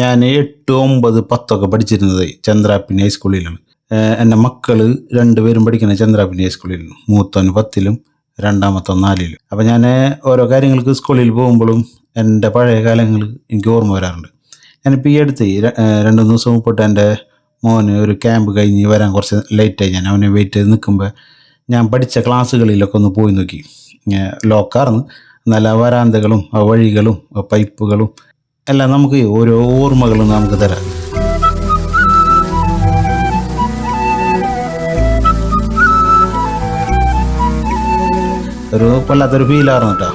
ഞാൻ 8, 9, 10 പഠിച്ചിരുന്നത് ചന്ദ്രാപ്പിനി ഹൈസ്കൂളിലാണ്. എൻ്റെ മക്കൾ രണ്ടുപേരും പഠിക്കുന്നത് ചന്ദ്രാപ്പിനി ഹൈസ്കൂളിലാണ്. മൂത്തവൻ 10ലും രണ്ടാമത്തവൻ 4ലും. അപ്പോൾ ഞാൻ ഓരോ കാര്യങ്ങൾക്ക് സ്കൂളിൽ പോകുമ്പോഴും എൻ്റെ പഴയ കാലങ്ങൾ എനിക്ക് ഓർമ്മ വരാറുണ്ട്. ഞാനിപ്പോൾ ഈ അടുത്ത് 2-3 ദിവസം മുമ്പോട്ട് എൻ്റെ മോന് ഒരു ക്യാമ്പ് കഴിഞ്ഞ് വരാൻ കുറച്ച് ലേറ്റായി. ഞാൻ അവനെ വെയിറ്റ് ചെയ്ത് നിൽക്കുമ്പോൾ ഞാൻ പഠിച്ച ക്ലാസ്സുകളിലൊക്കെ ഒന്ന് പോയി നോക്കി. ലോക്കാർന്ന് നല്ല വരാന്തകളും വഴികളും പൈപ്പുകളും എല്ലാം നമുക്ക് ഓരോ ഓർമ്മകളും നമുക്ക് തരാം. ഒരു വല്ലാത്തൊരു ഫീലായിരുന്നു കേട്ടോ.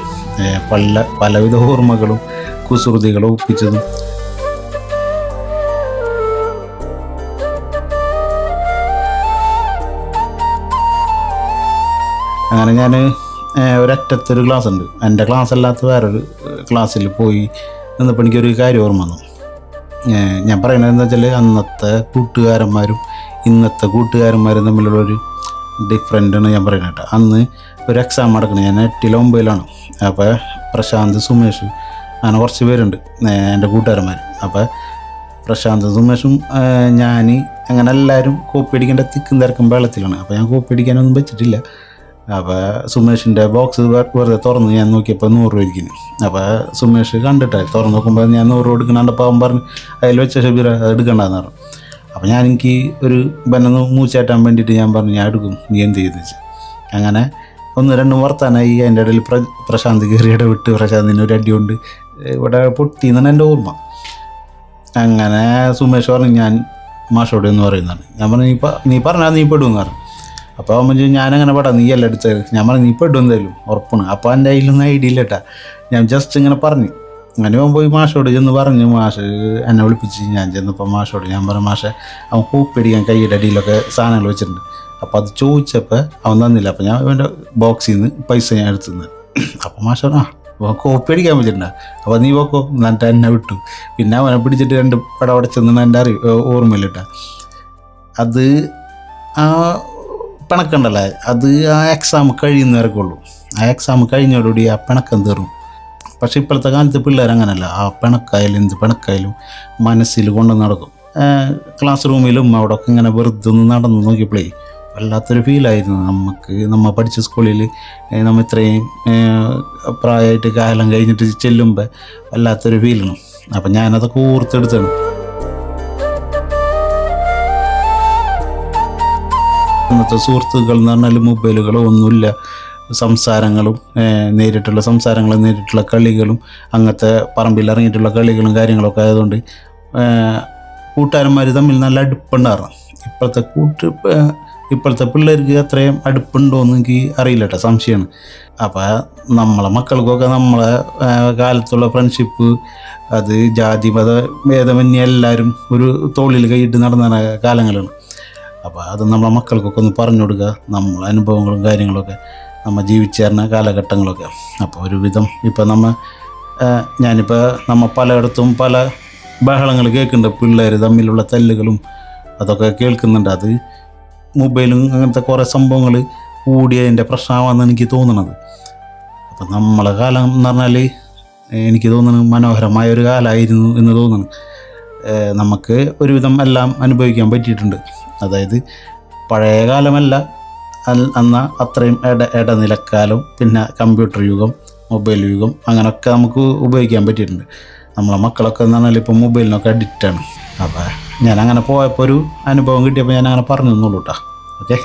പലവിധ ഓർമ്മകളും കുസൃതികളും ഒപ്പിച്ചതും. അങ്ങനെ ഞാൻ ഒരറ്റത്തൊരു ക്ലാസ് ഉണ്ട്, എൻ്റെ ക്ലാസ് അല്ലാത്ത വേറൊരു ക്ലാസ്സിൽ പോയി നിന്നപ്പോൾ എനിക്കൊരു കാര്യം ഓർമ്മ വന്നു. ഞാൻ പറയുന്നത് എന്താ വെച്ചാൽ, അന്നത്തെ കൂട്ടുകാരന്മാരും ഇന്നത്തെ കൂട്ടുകാരന്മാരും തമ്മിലുള്ളൊരു ഡിഫറൻ്റാണ് ഞാൻ പറയുന്നത് കേട്ടോ. അന്ന് ഒരു എക്സാം നടക്കണം, ഞാൻ 8ലും 9ലാണ്. അപ്പോൾ പ്രശാന്ത്, സുമേഷ് അങ്ങനെ കുറച്ച് പേരുണ്ട് എൻ്റെ കൂട്ടുകാരന്മാർ. അപ്പോൾ പ്രശാന്ത്, സുമേഷും ഞാൻ അങ്ങനെ എല്ലാവരും കോപ്പി അടിക്കേണ്ട തിക്കും തിരക്കും വെള്ളത്തിലാണ്. അപ്പോൾ ഞാൻ കോപ്പി അടിക്കാനൊന്നും വെച്ചിട്ടില്ല. അപ്പോൾ സുമേഷിൻ്റെ ബോക്സ് വെറുതെ തുറന്ന് ഞാൻ നോക്കിയപ്പോൾ 100 രൂപ ഇരിക്കുന്നു. അപ്പോൾ സുമേഷ് കണ്ടിട്ടായി തുറന്ന് നോക്കുമ്പോൾ ഞാൻ 100 രൂപ എടുക്കണപ്പോൾ അവൻ പറഞ്ഞു അതിൽ വെച്ച ഷബീറ എടുക്കണ്ടെന്ന് പറഞ്ഞു. അപ്പോൾ എനിക്ക് ഒരു ബനൊന്ന് മൂച്ചാറ്റാൻ വേണ്ടിയിട്ട് ഞാൻ പറഞ്ഞു ഞാൻ എടുക്കും, നീ എന്ത് ചെയ്യുന്നു വെച്ച്. അങ്ങനെ 1-2 വർത്താനായി. അതിൻ്റെ ഇടയിൽ പ്രശാന്ത് കയറിയുടെ വിട്ട് പ്രശാന്തിന് ഒരു അടി കൊണ്ട് ഇവിടെ പൊട്ടിയെന്നാണ് എൻ്റെ ഓർമ്മ. അങ്ങനെ സുമേഷ് പറഞ്ഞു ഞാൻ മാഷോട് എന്ന് പറയുന്നതാണ്. ഞാൻ പറഞ്ഞു നീ പറഞ്ഞാൽ നീ പെടുമെന്ന് പറഞ്ഞു. അപ്പോൾ അവൻ പറഞ്ഞു ഞാനങ്ങനെ പെടാം, നീ അല്ല എടുത്തത്. ഞാൻ പറഞ്ഞു നീ പെടും എന്തായാലും ഉറപ്പാണ്. അപ്പോൾ എൻ്റെ കയ്യിലൊന്നും ഐഡിയ ഇല്ല കേട്ടാ, ഞാൻ ജസ്റ്റ് ഇങ്ങനെ പറഞ്ഞു. അങ്ങനെ അവൻ പോയി മാഷോട് ചെന്ന് പറഞ്ഞു. മാഷ് എന്നെ വിളിപ്പിച്ച്. ഞാൻ ചെന്നപ്പോൾ മാഷോട് ഞാൻ പറഞ്ഞു മാഷെ അവൻ കൂപ്പടിക്കാൻ കൈയുടെ അടിയിലൊക്കെ സാധനങ്ങൾ വെച്ചിട്ടുണ്ട്. അപ്പോൾ അത് ചോദിച്ചപ്പോൾ അവൻ തന്നില്ല. അപ്പോൾ ഞാൻ അവൻ്റെ ബോക്സിൽ നിന്ന് പൈസ ഞാൻ എടുത്തു തന്നു. അപ്പോൾ മാഷ കോപ്പി അടിക്കാൻ പറ്റില്ല, അപ്പോൾ നീ പോക്കോ എന്നിട്ട് എന്നെ വിട്ടു. പിന്നെ അവനെ പിടിച്ചിട്ട് 2 പടവടച്ചെന്നാണ് എൻ്റെ ഓർമ്മയിലിട്ട. അത് ആ പിണക്കുണ്ടല്ലേ, അത് ആ എക്സാം കഴിയുന്നവരൊക്കെ ഉള്ളൂ. ആ എക്സാം കഴിഞ്ഞോടുകൂടി ആ പിണക്കം തീർന്നു. പക്ഷേ ഇപ്പോഴത്തെ കാലത്ത് പിള്ളേർ അങ്ങനല്ല. ആ പിണക്കായാലും എന്ത് പിണക്കായാലും മനസ്സിൽ കൊണ്ട് നടക്കും. ക്ലാസ് റൂമിലും അവിടെ ഒക്കെ ഇങ്ങനെ വെറുതെ ഒന്ന് നടന്ന് നോക്കിയപ്പോഴേ വല്ലാത്തൊരു ഫീലായിരുന്നു നമുക്ക്. നമ്മൾ പഠിച്ച സ്കൂളിൽ നമ്മൾ ഇത്രയും പ്രായമായിട്ട് കാലം കഴിഞ്ഞിട്ട് ചെല്ലുമ്പോൾ വല്ലാത്തൊരു ഫീലാണ്. അപ്പം ഞാനതൊക്കെ ഓർത്തെടുത്താണ്. ഇന്നത്തെ സുഹൃത്തുക്കൾ എന്ന് പറഞ്ഞാൽ മൊബൈലുകളോ ഒന്നുമില്ല. സംസാരങ്ങളും നേരിട്ടുള്ള സംസാരങ്ങളും നേരിട്ടുള്ള കളികളും അങ്ങനത്തെ പറമ്പിൽ ഇറങ്ങിയിട്ടുള്ള കളികളും കാര്യങ്ങളൊക്കെ ആയതുകൊണ്ട് കൂട്ടുകാരന്മാർ തമ്മിൽ നല്ല അടുപ്പുണ്ടായിരുന്നു. ഇപ്പോഴത്തെ പിള്ളേർക്ക് അത്രയും അടുപ്പുണ്ടോ എന്ന് എനിക്ക് അറിയില്ല കേട്ടോ, സംശയമാണ്. അപ്പോൾ നമ്മളെ മക്കൾക്കൊക്കെ നമ്മളെ കാലത്തുള്ള ഫ്രണ്ട്ഷിപ്പ് അത് ജാതി മത ഭേദമന്യേ എല്ലാവരും ഒരു തോളിൽ കൈയിട്ട് നടന്ന കാലങ്ങളാണ്. അപ്പോൾ അത് നമ്മളെ മക്കൾക്കൊക്കെ ഒന്ന് പറഞ്ഞു കൊടുക്കുക, നമ്മളെ അനുഭവങ്ങളും കാര്യങ്ങളൊക്കെ നമ്മൾ ജീവിച്ചേർന്ന കാലഘട്ടങ്ങളൊക്കെ. അപ്പോൾ ഒരുവിധം ഇപ്പം ഞാനിപ്പോൾ പലയിടത്തും പല ബഹളങ്ങൾ കേൾക്കുന്നുണ്ട്, പിള്ളേർ തമ്മിലുള്ള തല്ലുകളും അതൊക്കെ കേൾക്കുന്നുണ്ട്. അത് മൊബൈലും അങ്ങനത്തെ കുറേ സംഭവങ്ങൾ കൂടിയതിൻ്റെ പ്രശ്നമാണെന്ന് എനിക്ക് തോന്നുന്നത്. അപ്പം നമ്മളെ കാലം എന്ന് പറഞ്ഞാൽ എനിക്ക് തോന്നുന്നു മനോഹരമായ ഒരു കാലമായിരുന്നു എന്ന് തോന്നുന്നു. നമുക്ക് ഒരുവിധം എല്ലാം അനുഭവിക്കാൻ പറ്റിയിട്ടുണ്ട്. അതായത് പഴയ കാലമല്ല, എന്നാൽ അത്രയും ഇടനിലക്കാലം, പിന്നെ കമ്പ്യൂട്ടർ യുഗം, മൊബൈൽ യുഗം, അങ്ങനെയൊക്കെ നമുക്ക് ഉപയോഗിക്കാൻ പറ്റിയിട്ടുണ്ട്. നമ്മളെ മക്കളൊക്കെ എന്ന് പറഞ്ഞാൽ ഇപ്പോൾ മൊബൈലിനൊക്കെ അഡിക്റ്റാണ്. അപ്പോൾ ഞാനങ്ങനെ പോയപ്പോൾ ഒരു അനുഭവം കിട്ടിയപ്പോൾ ഞാനങ്ങനെ പറഞ്ഞു തന്നുള്ളൂ കേട്ടോ. ഓക്കെ.